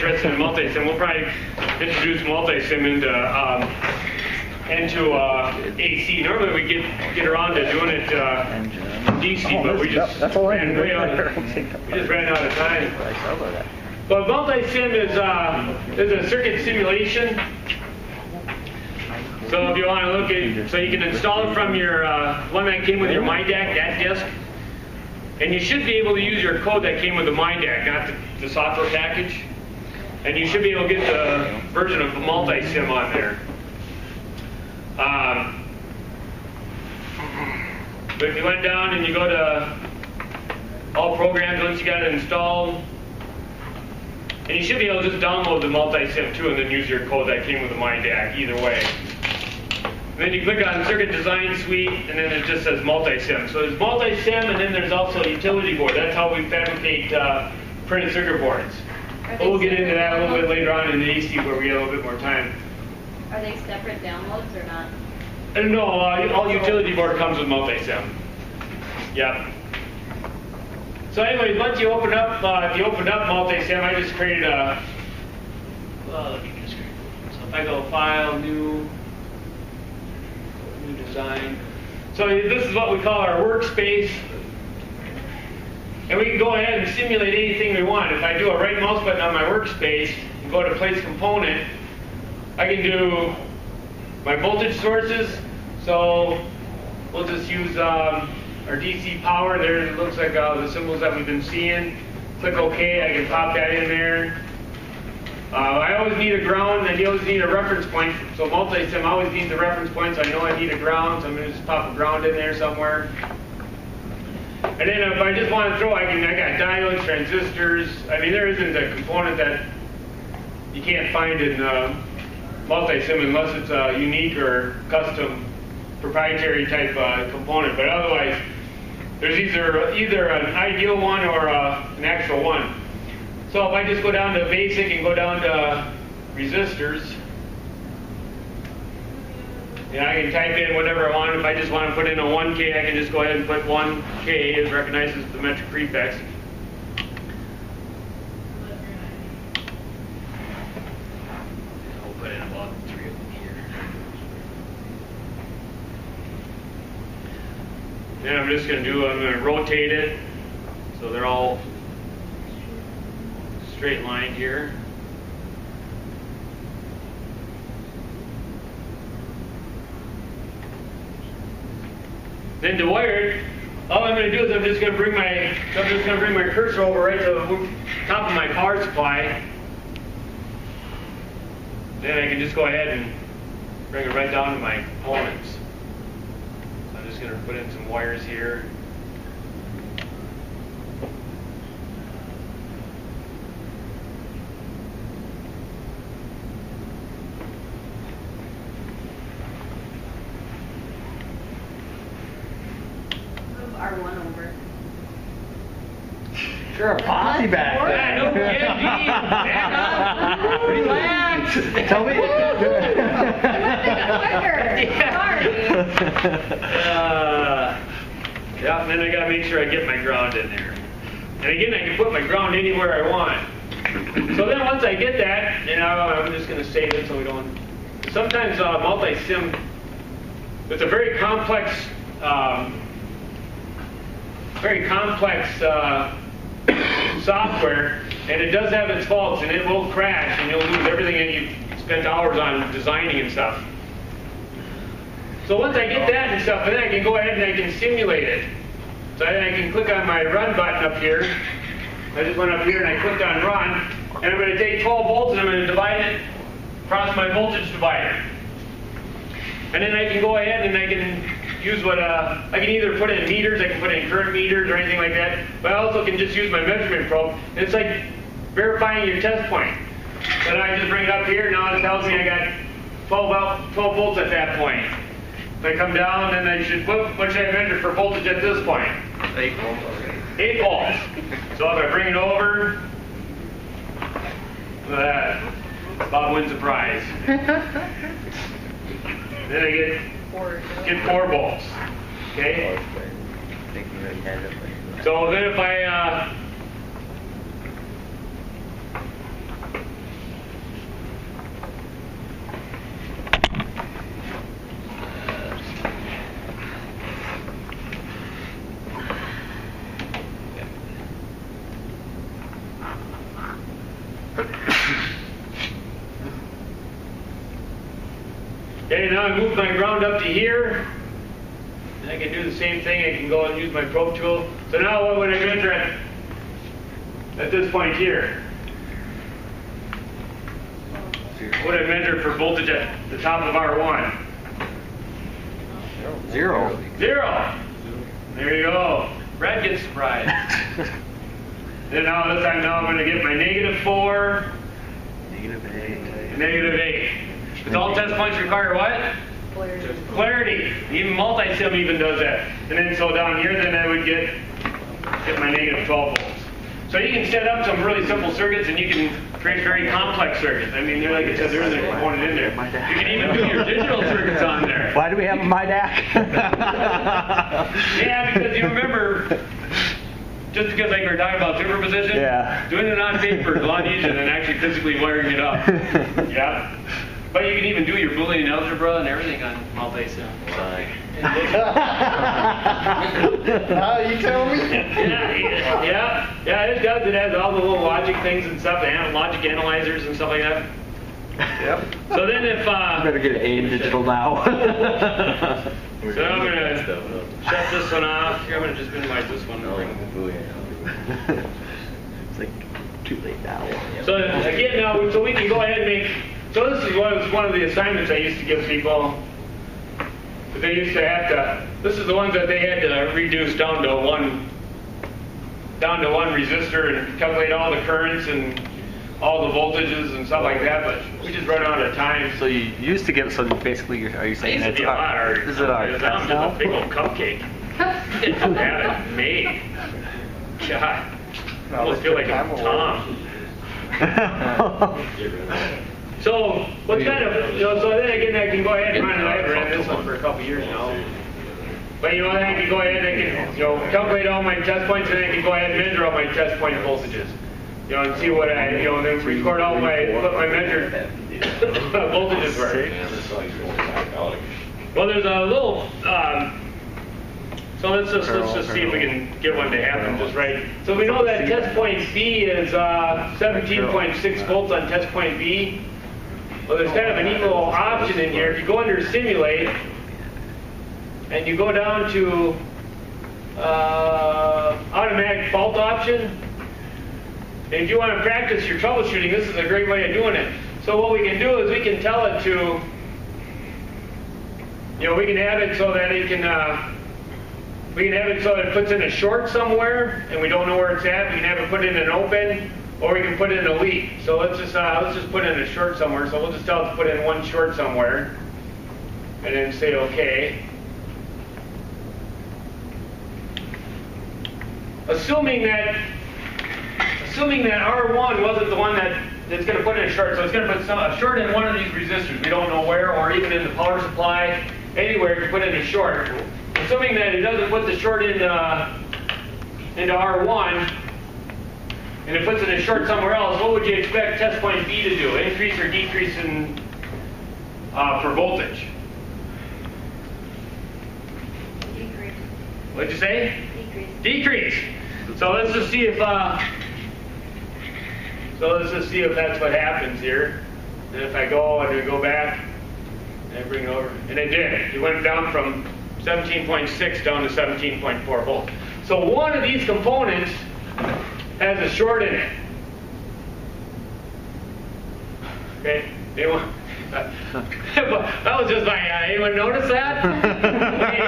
interested in multisim. We'll probably introduce multisim into AC. Normally we get around to doing it DC, but we just ran way out. We just ran out of time. But multisim is a circuit simulation. So if you want to look at, so you can install it from your one that came with your MyDAC, that disk, and you should be able to use your code that came with the MyDAC, not the software package. And you should be able to get the version of Multisim on there. But if you went down and you go to all programs, once you got it installed, and you should be able to just download the Multisim too and then use your code that came with the MyDAC, either way. And then you click on Circuit Design Suite, and then it just says Multisim. So there's Multisim, and then there's also a utility board. That's how we fabricate printed circuit boards. But we'll get into that a little bit later on in the AC where we get a little bit more time. Are they separate downloads or not? No, all utility board comes with Multisim. Yep. So anyways, once you open up, if you open up Multisim, I just created a, let me just create, so if I go File, New Design. So this is what we call our workspace. And we can go ahead and simulate anything we want. If I do a right mouse button on my workspace and go to Place Component, I can do my voltage sources. So we'll just use our DC power. There it looks like the symbols that we've been seeing. Click OK, I can pop that in there. I always need a ground, and you always need a reference point. So Multisim always needs a reference point, so I know I need a ground, so I'm going to just pop a ground in there somewhere. And then if I just want to throw, I got diodes, transistors. I mean, there isn't a component that you can't find in Multisim unless it's a unique or custom proprietary type component. But otherwise, there's either an ideal one or an actual one. So if I just go down to basic and go down to resistors, and I can type in whatever I want. If I just want to put in a 1K, I can just go ahead and put 1K. It recognizes the metric prefix. We'll put in about 3 of them here. Then I'm just going to rotate it so they're all straight line here. Then to wire it, all I'm going to do is I'm just going to bring my cursor over right to the top of my power supply. Then I can just go ahead and bring it right down to my components. So I'm just going to put in some wires here. R1 over. You're a posse back there. Yeah, no kidding. Relax. Tell me. Yeah, and then I got to make sure I get my ground in there. And again, I can put my ground anywhere I want. So then once I get that, I'm just going to save it so we don't. Sometimes Multisim, it's a very complex software, and it does have its faults, and it will crash, and you'll lose everything that you spent hours on designing and stuff. So once I get that and stuff, then I can go ahead and I can simulate it. So then I can click on my run button up here. I just went up here and I clicked on run, and I'm going to take 12 volts and I'm going to divide it across my voltage divider. And then I can go ahead and I can use what, I can either put in meters, I can put in current meters or anything like that, but I also can just use my measurement probe. And it's like verifying your test point. Then I just bring it up here, now it tells me I got 12 volts at that point. If I come down, then I should, what should I measure for voltage at this point? 8 volts. 8 volts. So if I bring it over, look at that. Bob wins the prize. Then I get 4 volts. Okay? So then if I Okay, now I move my ground up to here. And I can do the same thing. I can go and use my probe tool. So now what would I measure at this point here? What would I measure for voltage at the top of R1? 0. 0. There you go. Brad gets surprised. Then now this time I'm going to get my -4, -8. -8. Because all test points require what? Clarity. Even Multisim even does that. And then so down here, then I would get my -12 volts. So you can set up some really simple circuits, and you can create very complex circuits. I mean, like I said, there isn't a component in there. You can even do your digital circuits on there. Why do we have a MyDAC? Yeah, because you remember, just because like we were talking about superposition, doing it on paper is a lot easier than actually physically wiring it up. Yeah. But you can even do your Boolean algebra and everything on Multisim. You tell me? Yeah, it does. It has all the little logic things and stuff, and logic analyzers and stuff like that. Yep. So then if... better get an A in digital now. So I'm going to shut this one off. Here, I'm going to just minimize this one. It's like too late now. So again, now, so we can go ahead and make... So this is one of the assignments I used to give people. But they used to have to... This is the ones that they had to reduce down to one resistor and calculate all the currents and all the voltages and stuff like that, but we just run out of time. So you used to give, so basically, are you saying it's our... Is it our test I'm now? just a big old cupcake. Didn't have it made. God. I almost feel like I'm Tom. So, what kind of, so then again, I can go ahead and run it. I've ran this one for a couple years now. But then I can go ahead and I can, calculate all my test points, and I can go ahead and measure all my test point voltages. And see what I, and then record all what my measured voltages were. Well, there's a little, so let's just see if we can get one to happen just right. So we know that test point B is 17.6 volts on test point B. Well, there's kind of an equal option in here. If you go under simulate, and you go down to automatic fault option, and if you want to practice your troubleshooting, this is a great way of doing it. So what we can do is we can tell it to, we can have it so that it can, we can have it so that it puts in a short somewhere, and we don't know where it's at. We can have it put in an open, or we can put in a lead. So let's just put in a short somewhere. So we'll just tell it to put in one short somewhere, and then say OK. Assuming that R1 wasn't the one that's going to put in a short, so it's going to put a short in one of these resistors. We don't know where, or even in the power supply, anywhere to put in a short. Assuming that it doesn't put the short into R1, and it puts in a short somewhere else, what would you expect test point B to do? Increase or decrease in for voltage? Decrease. What'd you say? Decrease. Decrease. So let's just see if that's what happens here. And if I go and I go back and I bring it over, and it did. It went down from 17.6 down to 17.4 volts. So one of these components has a short in it. Okay. That was just like, anyone notice that? Okay,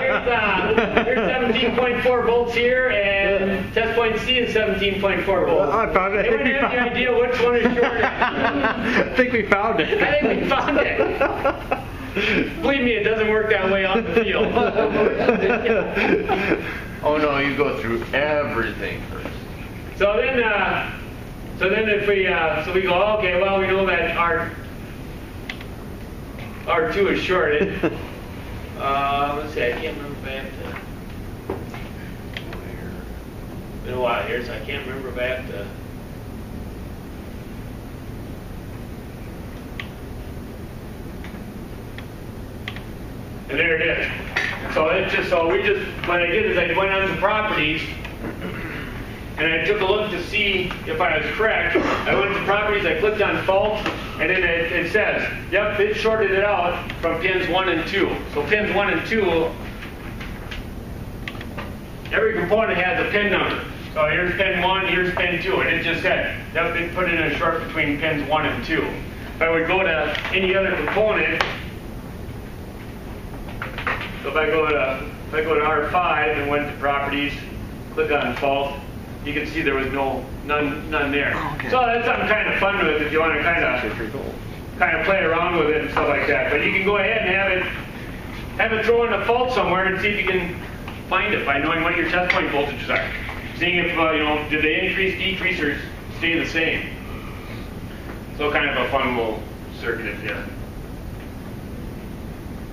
here's 17.4 volts here, and test point C is 17.4 volts. I found it. Anyone have any idea which one is shorter? I think we found it. I think we found it. Believe me, it doesn't work that way on the field. Oh no, you go through everything first. So then if we go, okay, well, we know that R2 is shorted. Let's see, I can't remember if I have to. It's been a while here, so I can't remember if I have to. And there it is. So what I did is I went on to properties, and I took a look to see if I was correct. I went to properties, I clicked on fault, and then it says, yep, it shorted it out from pins 1 and 2. So pins 1 and 2, every component has a pin number. So here's pin 1, here's pin 2, and it just said, yep, they put in a short between pins 1 and 2. If I would go to any other component, so if I go to R5 and went to properties, click on fault, you can see there was none there. Oh, okay. So that's something kind of fun with if you want to kind of play around with it and stuff like that. But you can go ahead and have it throw in a fault somewhere and see if you can find it by knowing what your test point voltages are. Seeing if did they increase, decrease, or stay the same. So kind of a fun little circuit if you're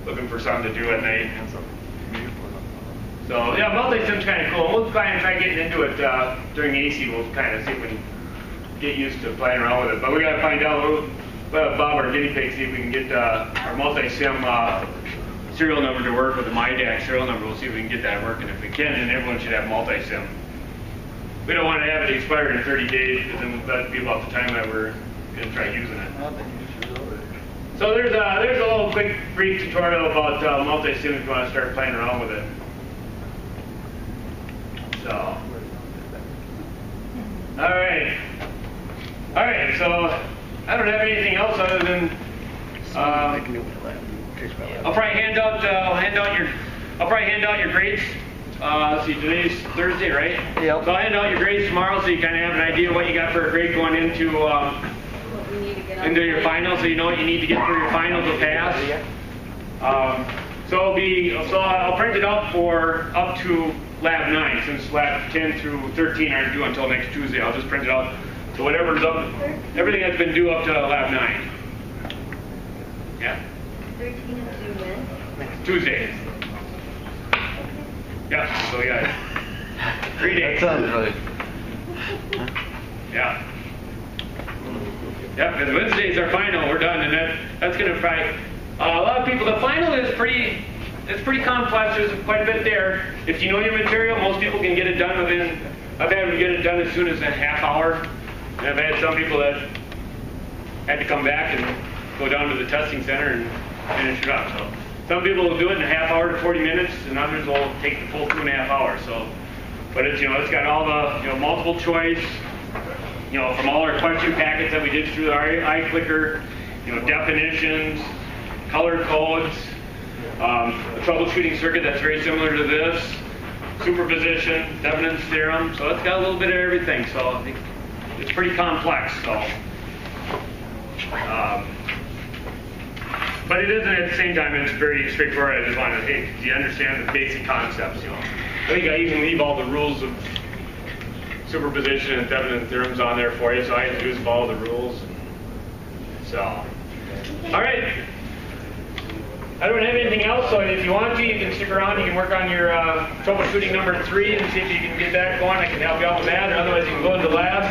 looking for something to do at night. So yeah, Multisim's kind of cool. We'll try getting into it during the AC. We'll kind of see if we can get used to playing around with it. But we got to find out. We'll have Bob, our guinea pig, see if we can get our Multisim serial number to work with the MyDAC serial number. We'll see if we can get that working. If we can, then everyone should have Multisim. We don't want to have it expire in 30 days because then that'd be about the time that we're going to try using it. So there's a little quick brief tutorial about Multisim if you want to start playing around with it. So, all right, so I don't have anything else other than I'll probably hand out your grades. Let's see, today's Thursday, right? Yep. So I'll hand out your grades tomorrow, so you kind of have an idea what you got for a grade going into your finals, so you know what you need to get for your finals to pass. So I'll print it out for up to Lab 9, since Lab 10 through 13 aren't due until next Tuesday. I'll just print it out. So whatever's up, everything that's been due up to Lab 9. Yeah? 13 is due when? Tuesday. Yeah, so we got 3 days. That sounds really. Yeah. Yeah, because Wednesday's our final. We're done, and that's going to probably. A lot of people. The final is pretty. It's pretty complex. There's quite a bit there. If you know your material, most people can get it done within. I've had them get it done as soon as a half hour. And I've had some people that had to come back and go down to the testing center and finish it up. So some people will do it in a half hour to 40 minutes, and others will take the full 2.5 hours. So, but it's it's got all the multiple choice. From all our question packets that we did through our iClicker, definitions, color codes, a troubleshooting circuit that's very similar to this, superposition, Thevenin's theorem. So it's got a little bit of everything. So I think it's pretty complex. So, but it isn't at the same time. It's very straightforward. I just wanted do you understand the basic concepts? I think I even leave all the rules of superposition and Thevenin theorems on there for you, so all you have to do is follow the rules. So, all right. I don't have anything else, so if you want to, you can stick around. You can work on your troubleshooting number 3 and see if you can get that going. I can help you out with that, or otherwise you can go into the lab.